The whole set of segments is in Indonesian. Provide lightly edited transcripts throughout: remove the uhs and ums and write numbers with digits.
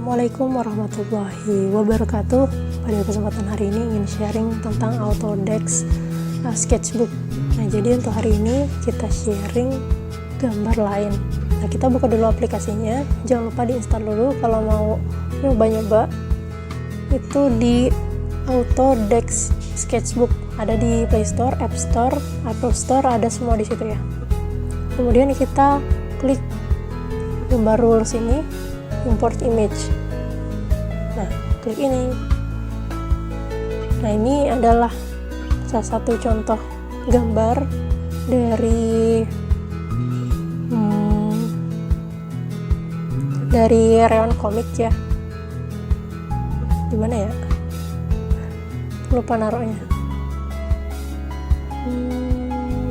Assalamualaikum warahmatullahi wabarakatuh. Pada kesempatan hari ini ingin sharing tentang Autodesk Sketchbook. Nah, jadi untuk hari ini kita sharing gambar lain. Nah, kita buka dulu aplikasinya. Jangan lupa diinstal dulu kalau mau nyoba-nyoba. Itu di Autodesk Sketchbook. Ada di Play Store, App Store, Apple Store, ada semua di situ ya. Kemudian kita klik gambar rules ini, import image. Nah, klik ini. Nah, ini adalah salah satu contoh gambar dari Rayon Komik ya. Gimana ya? Lupa naruhnya.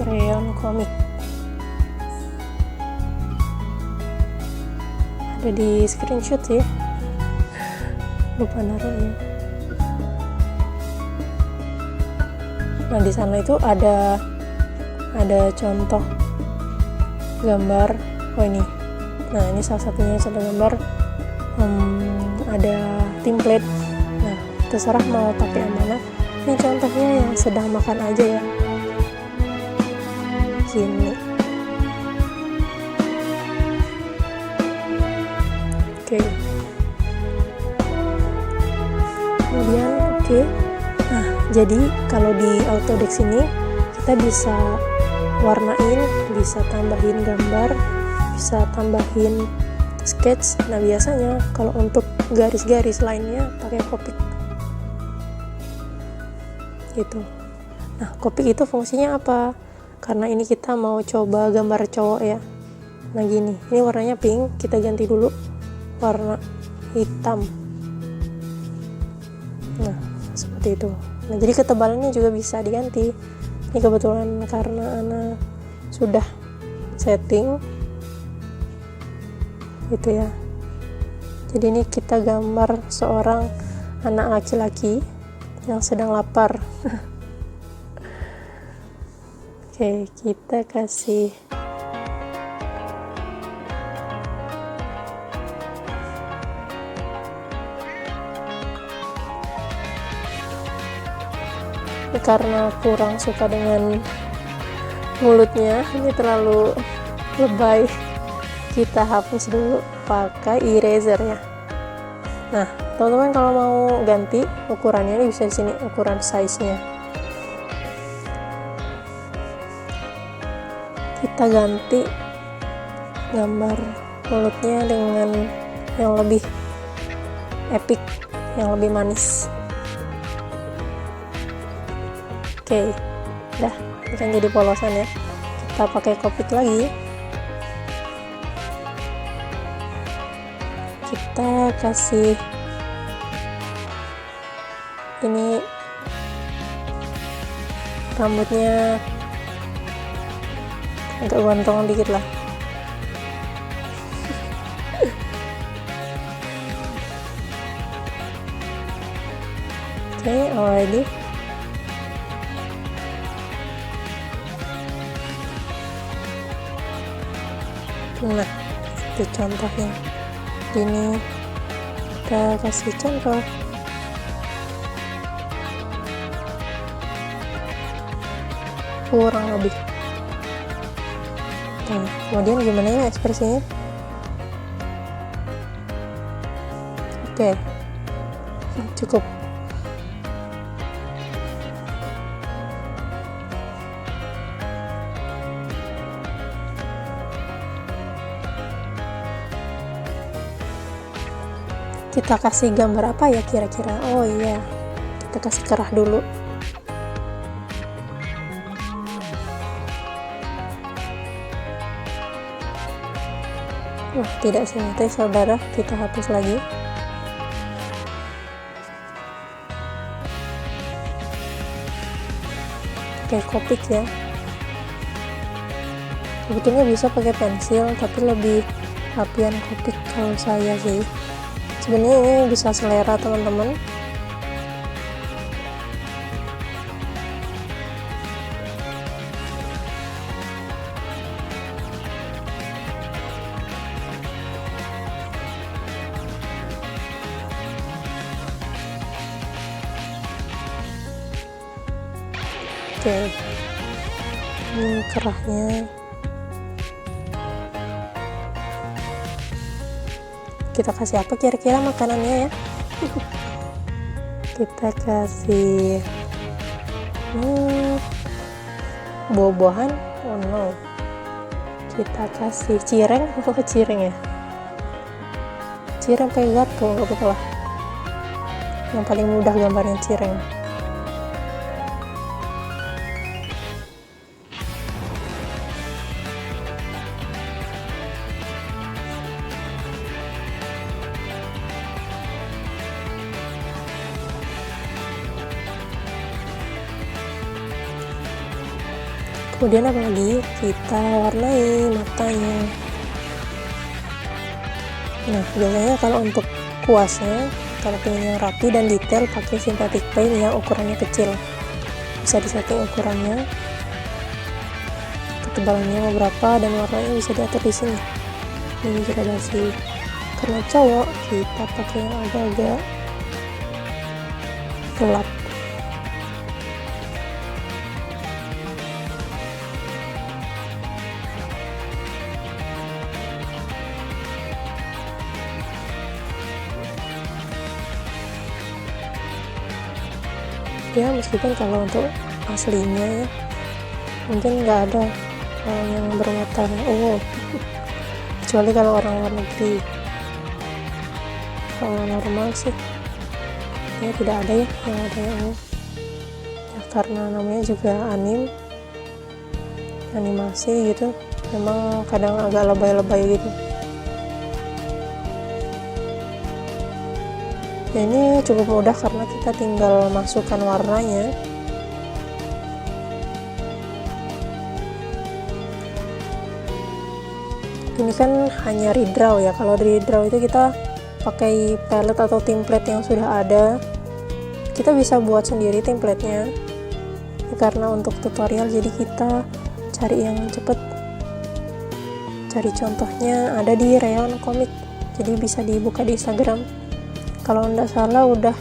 Rayon Komik. Ada di screenshot sih, lupa naruhnya. Nah, di sana itu ada contoh gambar. Oh, ini. Nah, ini salah satunya contoh gambar. Ada template. Nah, terserah mau pakai yang mana. Ini contohnya yang sedang makan aja ya. Sini. Oke. Kemudian oke. Nah, jadi kalau di Autodesk ini kita bisa warnain, bisa tambahin gambar, bisa tambahin sketch. Nah, biasanya kalau untuk garis-garis lainnya pakai Copic. Gitu. Nah, Copic itu fungsinya apa? Karena ini kita mau coba gambar cowok ya. Nah, gini. Ini warnanya pink, kita ganti dulu warna hitam. Nah, seperti itu. Nah, jadi ketebalannya juga bisa diganti. Ini kebetulan karena Ana sudah setting gitu ya. Jadi ini kita gambar seorang anak laki-laki yang sedang lapar. Oke, kita kasih karena kurang suka dengan mulutnya, ini terlalu lebay, kita hapus dulu pakai eraser ya. Nah, teman-teman kalau mau ganti ukurannya ini bisa di sini, ukuran size-nya. Kita ganti gambar mulutnya dengan yang lebih epic, yang lebih manis. Oke, udah, ini kan jadi polosan ya. Kita pakai Copic lagi. Kita kasih ini rambutnya agak gondrong dikit lah. Oke, already. Nah, itu contohnya. Ini kita kasih contoh. Kurang lebih. Nah, kemudian gimana ya ekspresinya? Oke, cukup. Kita kasih gambar apa ya kira-kira? Oh iya, kita kasih kerah dulu. Wah, tidak sengaja saudara, kita hapus lagi. Oke, Copic ya. Sebetulnya bisa pakai pensil, tapi lebih rapian Copic kalau saya sih. Sebenarnya ini bisa selera teman-teman. Oke, ini kerahnya kita kasih apa kira-kira makanannya ya? Kita kasih buah-buahan. Oh no, kita kasih cireng. Oh cireng ya, cireng pakai gato, gak apa-apa lah, yang paling mudah gambarnya cireng. Kemudian apa lagi, kita warnai matanya. Nah biasanya kalau untuk kuasnya, kalau pengen yang rapi dan detail, pakai synthetic paint yang ukurannya kecil. Bisa disetting ukurannya, ketebalannya mau berapa, dan warnanya bisa diatur di sini. Ini gradasi. Karena cowok, kita pakai yang agak-agak gelap. Ya meskipun kalau untuk aslinya ya mungkin nggak ada yang bermata ungu, kecuali kalau orang luar negeri. Kalau normal sih ya tidak ada ya yang ada yang ungu ya, karena namanya juga animasi gitu, memang kadang agak lebay-lebay gitu. Ya, ini cukup mudah karena kita tinggal masukkan warnanya. Ini kan hanya redraw ya, kalau di redraw itu kita pakai palette atau template yang sudah ada. Kita bisa buat sendiri templatenya ya, karena untuk tutorial jadi kita cari yang cepet. Cari contohnya ada di Rayon Komik, jadi bisa dibuka di Instagram. Kalau nggak salah udah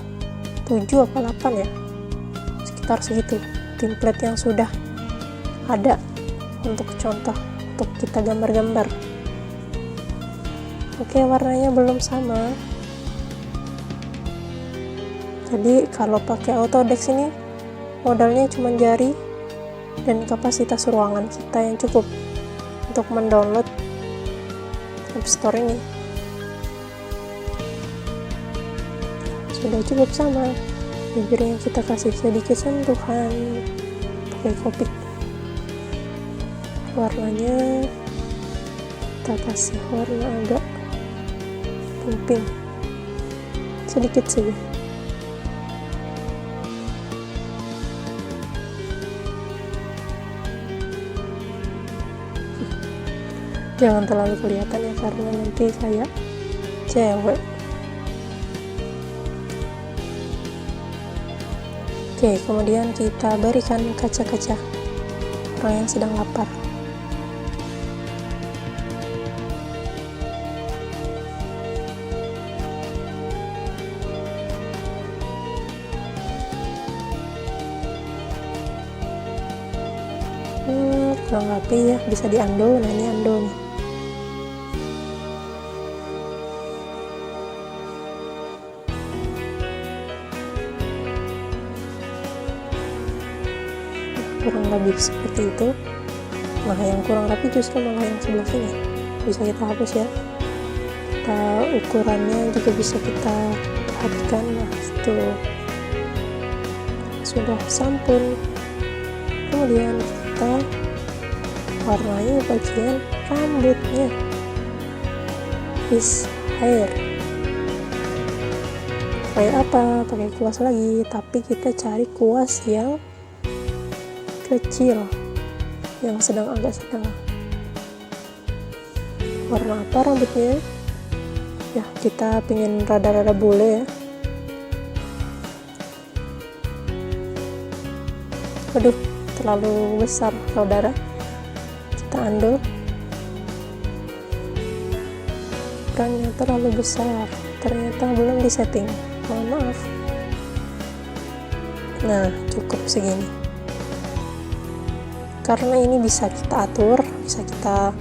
7 apa 8 ya, sekitar segitu template yang sudah ada untuk contoh untuk kita gambar-gambar. Oke, warnanya belum sama, jadi kalau pakai Autodesk ini modalnya cuma jari dan kapasitas ruangan kita yang cukup untuk mendownload App Store ini. Sudah cukup sama, bibirnya kita kasih sedikit sentuhan pakai Copic. Warnanya kita kasih warna agak pink sedikit saja. Jangan terlalu kelihatan ya, karena nanti kayak cewek. Oke, kemudian kita berikan kaca-kaca orang yang sedang lapar. Kurang rapi ya, bisa di undo. Nah ini undo nih. Kurang lebih seperti itu. Nah yang kurang rapi justru malah yang sebelah sini, bisa kita hapus ya. Kita ukurannya juga bisa kita perhatikan. Nah itu sudah sampul. Kemudian kita warnai bagian rambutnya, his hair. Pakai apa? Pakai kuas lagi, tapi kita cari kuas yang kecil, yang agak sedang. Warna apa rambutnya? Ya kita pengen rada-rada bule ya. Aduh, terlalu besar saudara. Kita undo. Ukurannya terlalu besar, ternyata belum disetting, mohon maaf. Nah cukup segini. karena ini bisa kita atur, bisa kita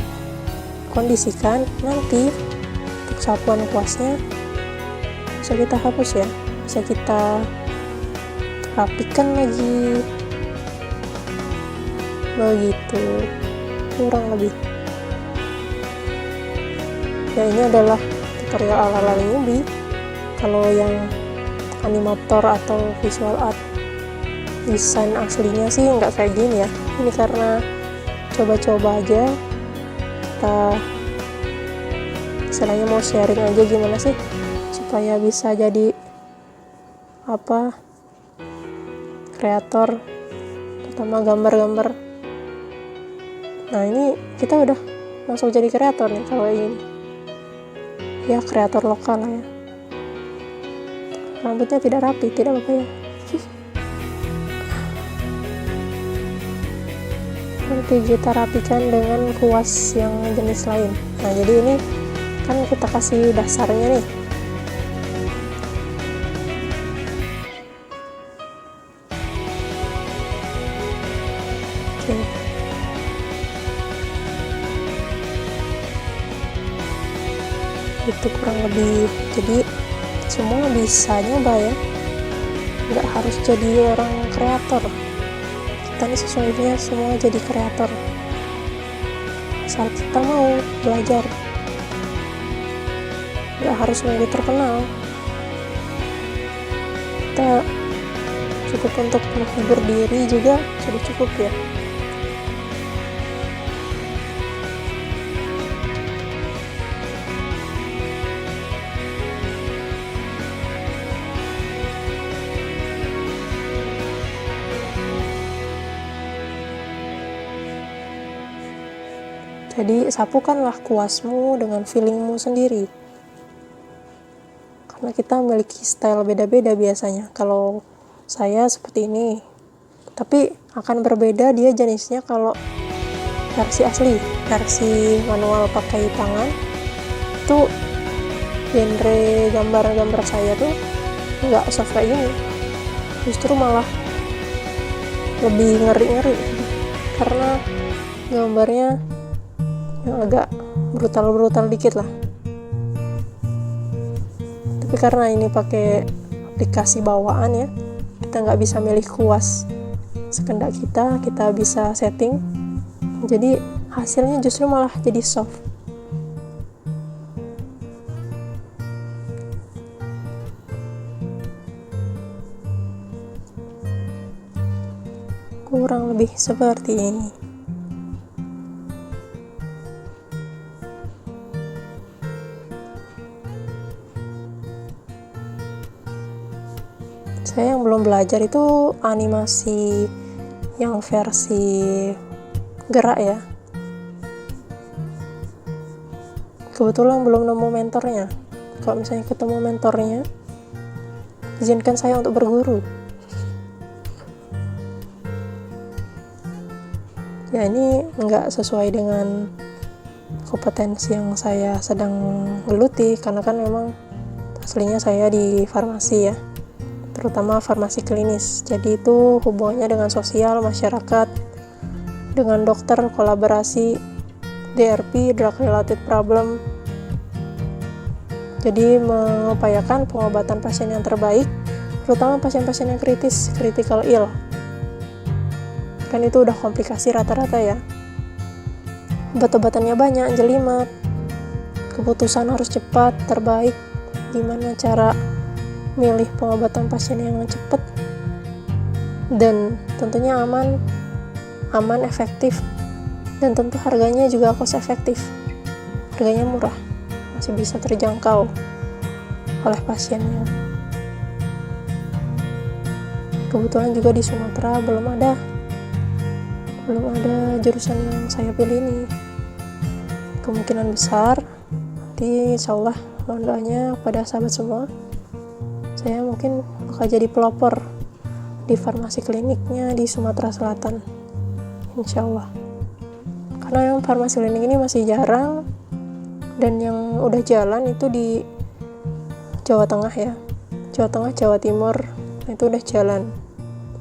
kondisikan. Nanti untuk sapuan kuasnya bisa kita hapus ya, bisa kita rapikan lagi, begitu kurang lebih. Ya, ini adalah tutorial ala-ala newbie. Kalau yang animator atau visual art desain aslinya sih nggak kayak gini ya. Ini karena coba-coba aja, kita istilahnya mau sharing aja gimana sih supaya bisa jadi kreator, terutama gambar-gambar. Nah, ini kita udah langsung jadi kreator nih kalau ini ya, kreator lokal lah ya. Rambutnya tidak rapi, tidak apa-apa ya. Nanti kita rapikan dengan kuas yang jenis lain. Nah, jadi ini kan kita kasih dasarnya nih. Oke. Itu kurang lebih. Jadi semua bisa nyoba ya, nggak harus jadi orang kreator. Kita ini sesungguhnya semua jadi kreator asal kita mau belajar. Nggak harus nunggu terkenal, kita cukup untuk menghibur diri juga sudah cukup ya. Jadi sapukanlah kuasmu dengan feelingmu sendiri, karena kita memiliki style beda-beda biasanya. Kalau saya seperti ini, tapi akan berbeda dia jenisnya kalau versi asli, versi manual pakai tangan. Itu genre gambar-gambar saya tuh nggak soft kayak gini, justru malah lebih ngeri-ngeri karena gambarnya yang agak brutal-brutal dikit lah. Tapi karena ini pakai aplikasi bawaan ya, kita nggak bisa milih kuas sekendak kita bisa setting, jadi hasilnya justru malah jadi soft. Kurang lebih seperti ini. Saya yang belum belajar itu animasi yang versi gerak ya. Kebetulan belum nemu mentornya. Kalau misalnya ketemu mentornya, izinkan saya untuk berguru. Ya, ini nggak sesuai dengan kompetensi yang saya sedang geluti, karena kan memang aslinya saya di farmasi ya, terutama farmasi klinis. Jadi itu hubungannya dengan sosial, masyarakat, dengan dokter, kolaborasi, DRP, drug related problem. Jadi mengupayakan pengobatan pasien yang terbaik, terutama pasien-pasien yang kritis, critical ill. Kan itu udah komplikasi rata-rata ya. Obat-obatannya banyak, jelimet. Keputusan harus cepat, terbaik. Gimana cara milih pengobatan pasien yang cepat dan tentunya aman, efektif, dan tentu harganya juga cost efektif. Harganya murah, masih bisa terjangkau oleh pasiennya. Kebetulan juga di Sumatera belum ada jurusan yang saya pilih ini. Kemungkinan besar nanti insyaallah, mohon doanya pada sahabat semua, saya mungkin bakal jadi pelopor di farmasi kliniknya di Sumatera Selatan, insyaallah. Karena yang farmasi klinik ini masih jarang, dan yang udah jalan itu di Jawa Tengah ya, Jawa Tengah, Jawa Timur, itu udah jalan.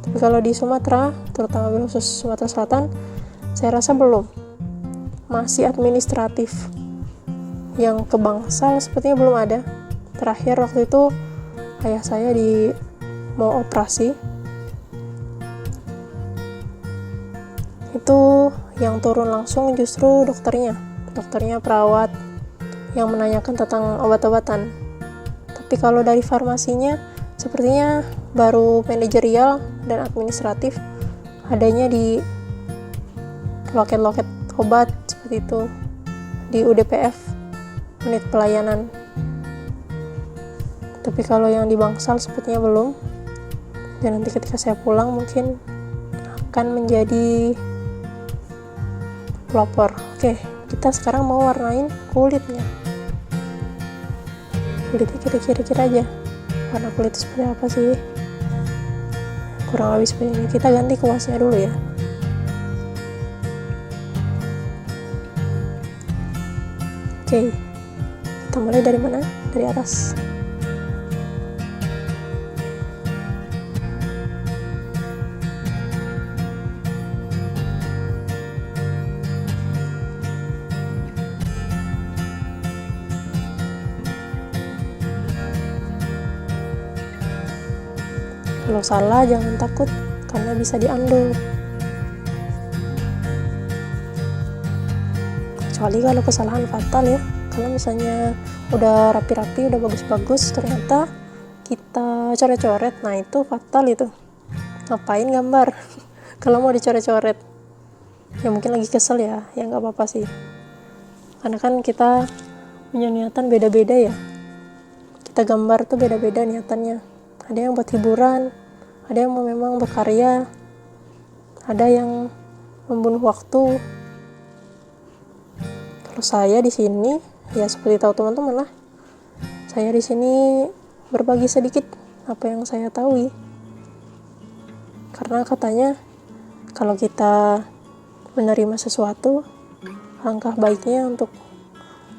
Tapi kalau di Sumatera, terutama khusus Sumatera Selatan, Saya rasa belum, masih administratif. Yang ke Bangsal sepertinya belum ada. Terakhir waktu itu ayah saya mau operasi, itu yang turun langsung justru dokternya perawat yang menanyakan tentang obat-obatan. Tapi kalau dari farmasinya sepertinya baru manajerial dan administratif, adanya di loket-loket obat seperti itu, di UDPF, unit pelayanan. Tapi kalau yang di Bangsal sepertinya belum, dan nanti ketika saya pulang mungkin akan menjadi pelopor. Oke, kita sekarang mau warnain kulitnya kira-kira aja warna kulit seperti apa sih, kurang lebih seperti ini. Kita ganti kuasnya dulu ya. Oke, kita mulai dari mana? Dari atas. Kalau salah jangan takut, karena bisa diundo. Kecuali kalau kesalahan fatal ya. Kalau misalnya udah rapi-rapi, udah bagus-bagus, ternyata kita coret-coret, nah itu fatal itu. Ngapain gambar kalau mau dicoret-coret? Ya mungkin lagi kesel ya nggak apa-apa sih. Karena kan kita punya niatan beda-beda ya. Kita gambar tuh beda-beda niatannya. Ada yang buat hiburan, ada yang memang berkarya, ada yang membunuh waktu. Kalau saya di sini, ya seperti tahu teman-teman lah, saya di sini berbagi sedikit apa yang saya tahu. Karena katanya kalau kita menerima sesuatu, langkah baiknya untuk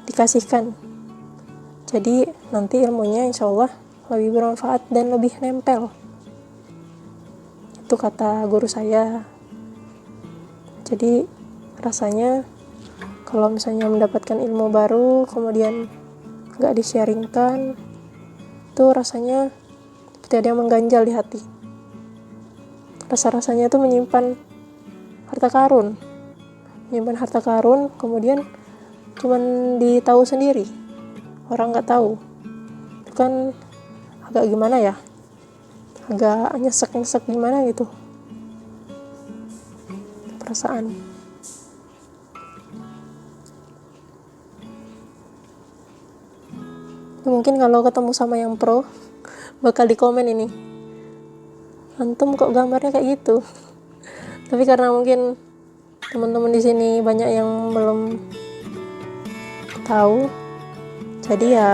dikasihkan. Jadi nanti ilmunya insya Allah lebih bermanfaat dan lebih nempel. Itu kata guru saya. Jadi rasanya kalau misalnya mendapatkan ilmu baru kemudian gak di-sharingkan, itu rasanya seperti ada yang mengganjal di hati. Rasa-rasanya itu menyimpan harta karun kemudian cuman ditahu sendiri, orang gak tahu. Itu kan agak gimana ya, agak nyesek gimana gitu perasaan. Mungkin kalau ketemu sama yang pro bakal di komen ini, antum kok gambarnya kayak gitu. Tapi karena mungkin teman-teman di sini banyak yang belum tahu, jadi ya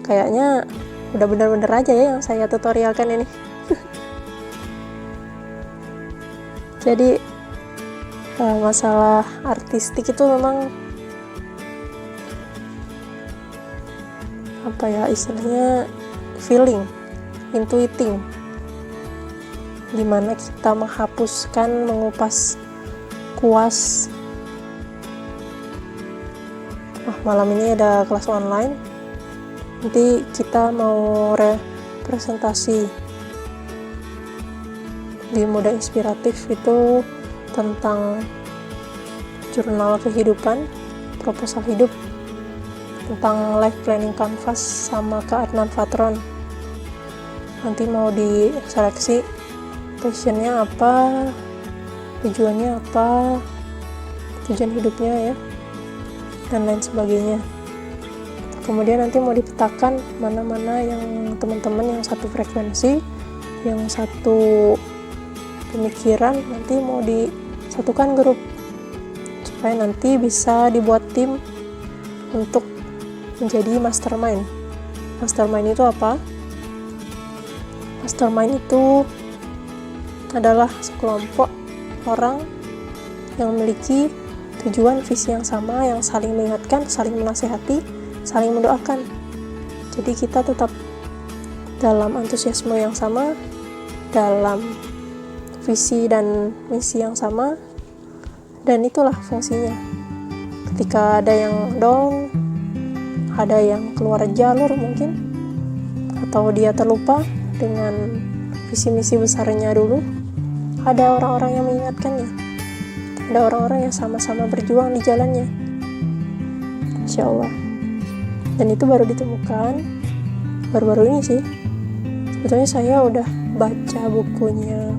kayaknya udah bener-bener aja ya yang saya tutorialkan ini. Jadi masalah artistik itu memang apa ya istilahnya, feeling, intuiting, dimana kita menghapuskan, mengupas kuas. Malam ini ada kelas online, nanti kita mau representasi di Muda Inspiratif, itu tentang jurnal kehidupan, proposal hidup, tentang life planning canvas sama ke Adnan Fatron. Nanti mau diseleksi passionnya apa, tujuannya apa, tujuan hidupnya ya, dan lain sebagainya. Kemudian nanti mau dipetakan mana-mana yang teman-teman yang satu frekuensi, yang satu pemikiran, nanti mau disatukan grup supaya nanti bisa dibuat tim untuk menjadi mastermind. Mastermind itu apa? Mastermind itu adalah sekelompok orang yang memiliki tujuan, visi yang sama, yang saling mengingatkan, saling menasihati, saling mendoakan. Jadi kita tetap dalam antusiasme yang sama, dalam visi dan misi yang sama, Dan itulah fungsinya. Ketika ada yang down, ada yang keluar jalur mungkin, atau dia terlupa dengan visi misi besarnya dulu, ada orang-orang yang mengingatkannya, ada orang-orang yang sama-sama berjuang di jalannya, insya Allah. Dan itu baru ditemukan baru-baru ini sih. Sebetulnya saya udah baca bukunya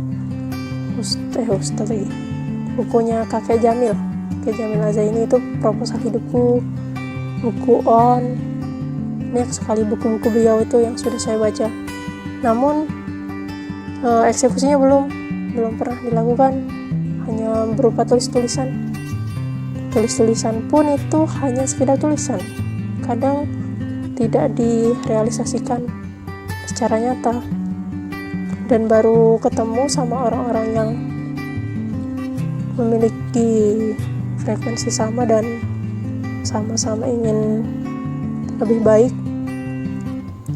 bukunya Kakek Jamil Azaini, itu Proposal Hidupku, buku On. Banyak sekali buku-buku beliau itu yang sudah saya baca. Namun eksekusinya belum pernah dilakukan, hanya berupa tulis-tulisan pun itu hanya sekedar tulisan, kadang tidak direalisasikan secara nyata. Dan baru ketemu sama orang-orang yang memiliki frekuensi sama dan sama-sama ingin lebih baik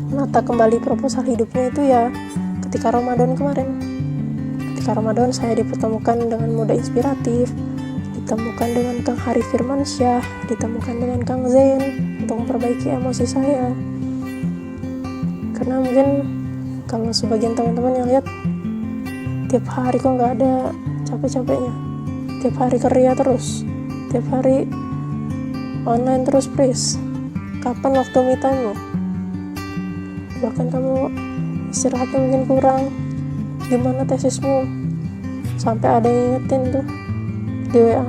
menata kembali proposal hidupnya itu ya ketika Ramadan kemarin. Ketika Ramadan saya dipertemukan dengan muda inspiratif, ditemukan dengan Kang Hari Firmansyah, ditemukan dengan Kang Zain untuk memperbaiki emosi saya. Karena mungkin kalau sebagian teman-teman yang lihat tiap hari kok nggak ada capek-capeknya, tiap hari kerja terus, tiap hari online terus, please, kapan waktu me time lo? Bahkan kamu istirahatnya mungkin kurang. Gimana tesismu? Sampai ada yang ingetin tuh di WA,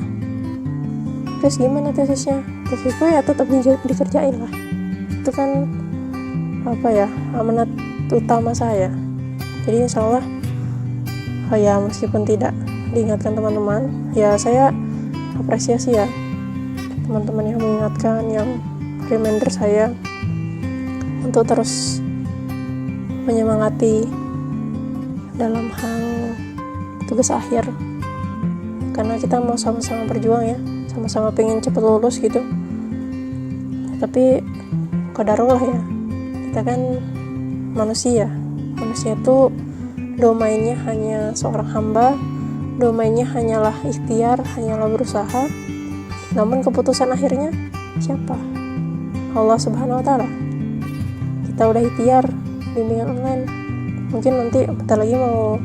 terus gimana tesisnya? Tesisku ya tetap dikerjain lah, itu kan amanat utama saya. Jadi insya Allah ya, meskipun tidak diingatkan teman-teman, ya saya apresiasi ya teman-teman yang mengingatkan, yang reminder saya untuk terus menyemangati dalam hal tugas akhir, karena kita mau sama-sama berjuang ya, sama-sama pengen cepet lulus gitu. Tapi qadarullah ya, kita kan manusia itu domainnya hanya seorang hamba, domainnya hanyalah ikhtiar, hanyalah berusaha. Namun keputusan akhirnya siapa? Allah Subhanahu wa Ta'ala. Kita udah ikhtiar bimbingan online, mungkin nanti bentar lagi mau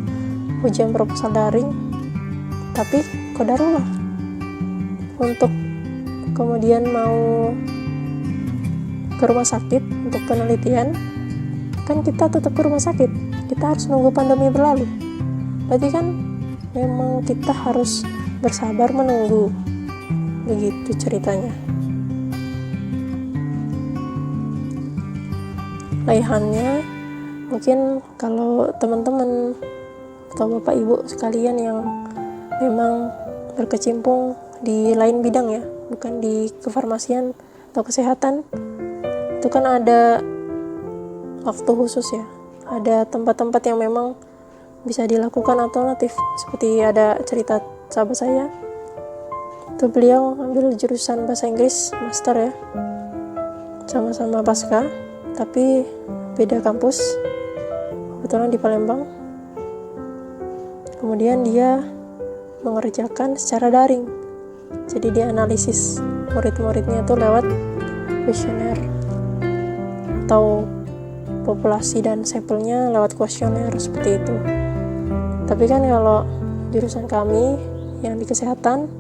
ujian proposal daring, tapi qadarullah untuk kemudian mau ke rumah sakit untuk penelitian, kan kita tetap ke rumah sakit, kita harus nunggu pandemi berlalu. Berarti kan memang kita harus bersabar menunggu, begitu ceritanya. Laihannya mungkin kalau teman-teman atau bapak ibu sekalian yang memang berkecimpung di lain bidang ya, bukan di kefarmasian atau kesehatan, itu kan ada waktu khusus ya, ada tempat-tempat yang memang bisa dilakukan alternatif. Seperti ada cerita sahabat saya, itu beliau ambil jurusan bahasa Inggris master ya, sama-sama pasca, tapi beda kampus, kebetulan di Palembang. Kemudian dia mengerjakan secara daring, jadi dia analisis murid-muridnya itu lewat kuesioner atau populasi dan sampelnya lewat kuesioner seperti itu. Tapi kan kalau jurusan kami yang di kesehatan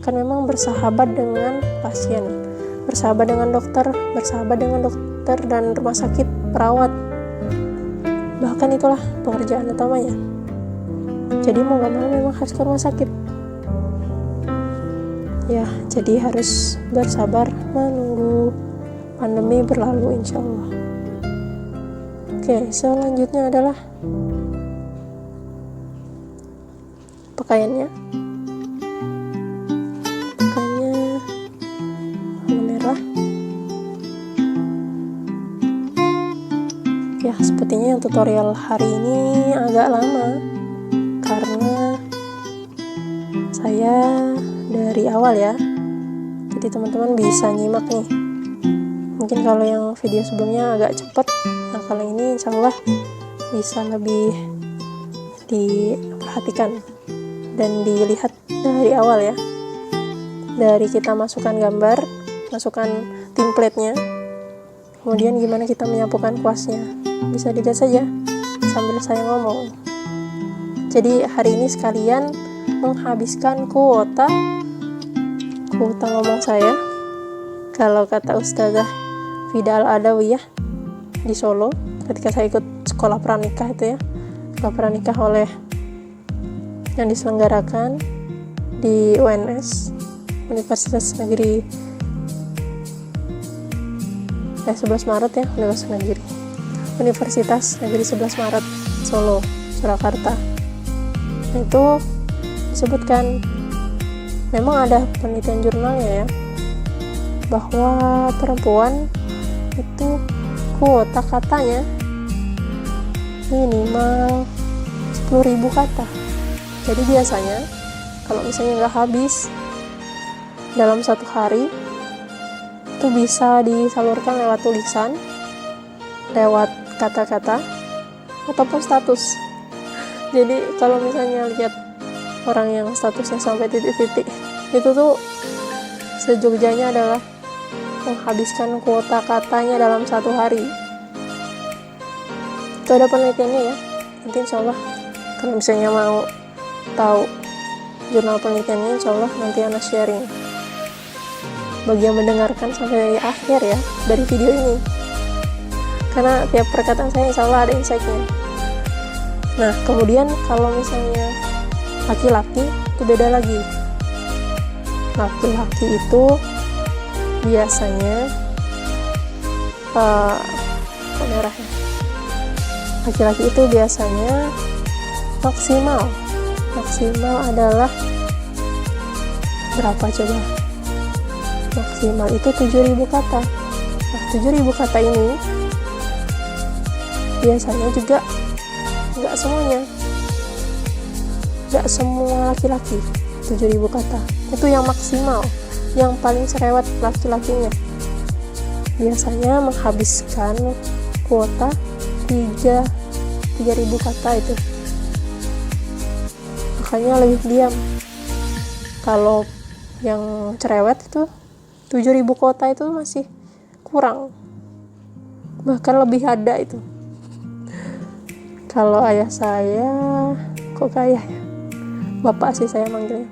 kan memang bersahabat dengan pasien, bersahabat dengan dokter dan rumah sakit, perawat, bahkan itulah pekerjaan utamanya. Jadi mau gak mau memang harus ke rumah sakit ya, jadi harus bersabar menunggu pandemi berlalu insya Allah. Oke, selanjutnya adalah pakaiannya warna merah ya. Sepertinya yang tutorial hari ini agak lama karena saya dari awal ya, jadi teman-teman bisa nyimak nih. Mungkin kalau yang video sebelumnya agak cepet, nah kalau ini insya Allah bisa lebih diperhatikan dan dilihat dari awal ya. dari kita masukkan gambar, masukkan template-nya, kemudian gimana kita menyapukan kuasnya. Bisa dilihat saja sambil saya ngomong. Jadi hari ini sekalian menghabiskan kuota ngomong saya, kalau kata Ustazah Fida Al-Adawiyah di Solo ketika saya ikut sekolah pranikah itu ya, sekolah pranikah oleh yang diselenggarakan di UNS, Universitas Negeri 11 Maret ya, Universitas Negeri 11 Maret Solo, Surakarta. Nah, itu disebutkan memang ada penelitian jurnalnya ya, bahwa perempuan itu kuota katanya minimal 10.000 kata. Jadi biasanya kalau misalnya nggak habis dalam satu hari, itu bisa disalurkan lewat tulisan, lewat kata-kata, ataupun status. Jadi kalau misalnya lihat orang yang statusnya sampai titik-titik, itu tuh sejogjanya adalah menghabiskan kuota katanya dalam satu hari. Itu ada penelitiannya ya, nanti insya Allah kalau misalnya mau tahu jurnal penelitiannya, insya Allah nanti Ana sharing bagi yang mendengarkan sampai akhir ya dari video ini, karena tiap perkataan saya insya Allah ada insight-nya. Nah kemudian kalau misalnya laki-laki itu beda lagi. Laki-laki itu biasanya merahnya, laki-laki itu biasanya maksimal adalah berapa coba? Maksimal itu 7.000 kata. Nah 7.000 kata ini biasanya juga nggak semua laki-laki 7.000 kata. Itu yang maksimal, yang paling cerewet laki-lakinya. Biasanya menghabiskan kuota 3.000 kata itu. Makanya lebih diam. Kalau yang cerewet itu 7.000 kota itu masih kurang, bahkan lebih ada itu. Kalau ayah saya, kok kayak ya, bapak sih saya manggilnya.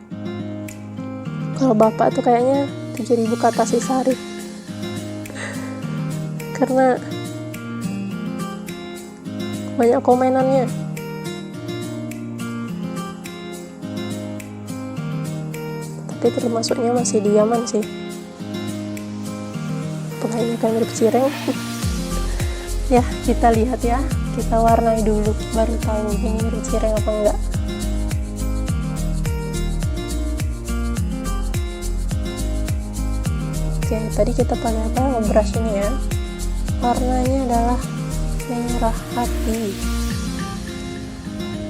Kalau bapak tuh kayaknya 7.000 kata sih sehari. Karena banyak komenannya. Tapi termasuknya masih diaman sih. Pokoknya kan mirip cireng. Ya kita lihat ya, kita warnai dulu baru tahu ini mirip cireng apa enggak. Oke, tadi kita pakai apa? Brush ini ya. Warnanya adalah merah hati.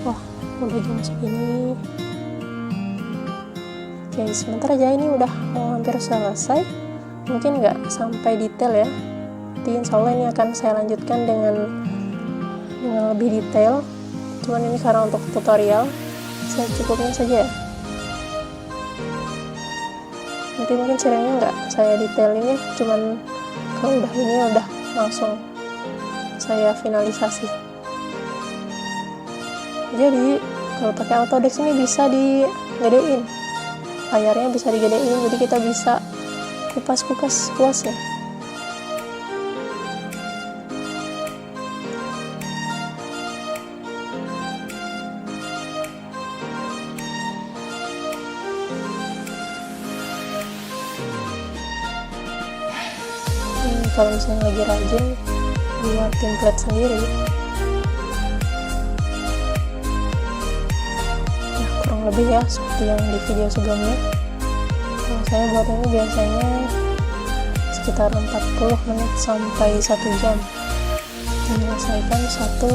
Wah, udah jam segini. Oke, sebentar aja, ini udah mau hampir selesai. Mungkin nggak sampai detail ya. Nanti insya Allah ini akan saya lanjutkan dengan lebih detail. Cuman ini karena untuk tutorial, saya cukupnya saja ya. Nanti mungkin cirengnya nggak saya detailin ya, cuman kalau udah ini udah langsung saya finalisasi. Jadi kalau pakai Autodesk ini bisa digedein, layarnya bisa digedein, jadi kita bisa kupas-kupas kuasnya. Kalau misalnya lagi rajin buat template sendiri, ya kurang lebih ya seperti yang di video sebelumnya. Nah, saya buat ini biasanya sekitar 40 menit sampai 1 jam menyelesaikan satu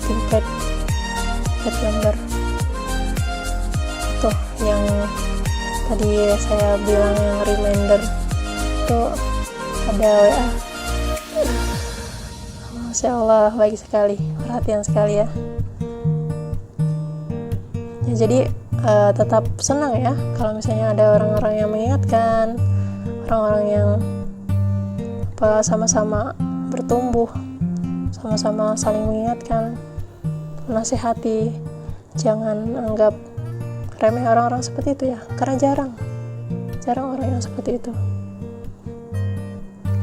template gambar. Tuh yang tadi saya bilang yang reminder itu ada WA. Masya Allah, baik sekali, perhatian sekali ya. Ya, jadi tetap senang ya kalau misalnya ada orang-orang yang mengingatkan, orang-orang yang sama-sama bertumbuh, sama-sama saling mengingatkan, menasihati. Jangan anggap remeh orang-orang seperti itu ya, karena jarang orang yang seperti itu.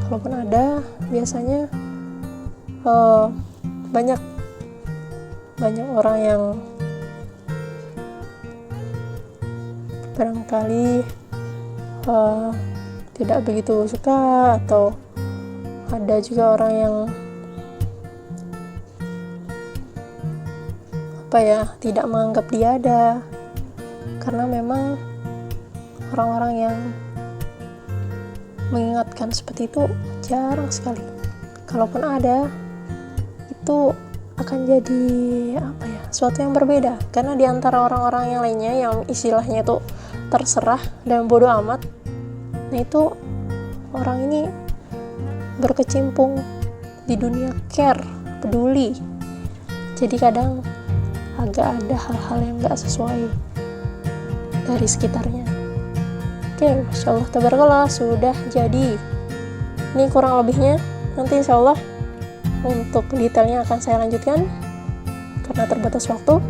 Kalaupun ada, biasanya banyak orang yang barangkali tidak begitu suka, atau ada juga orang yang tidak menganggap dia ada, karena memang orang-orang yang mengingatkan seperti itu jarang sekali. Kalaupun ada, itu akan jadi suatu yang berbeda, karena diantara orang-orang yang lainnya yang istilahnya itu terserah dan bodoh amat, nah itu orang ini berkecimpung di dunia care, peduli. Jadi kadang agak ada hal-hal yang gak sesuai dari sekitarnya. Oke, Masya Allah, tabarakallah, sudah jadi. Ini kurang lebihnya, nanti insya Allah untuk detailnya akan saya lanjutkan karena terbatas waktu.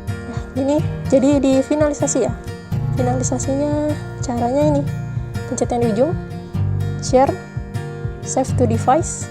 Nah, ini jadi di finalisasi ya. Finalisasinya caranya ini, pencet yang di ujung, share, save to device,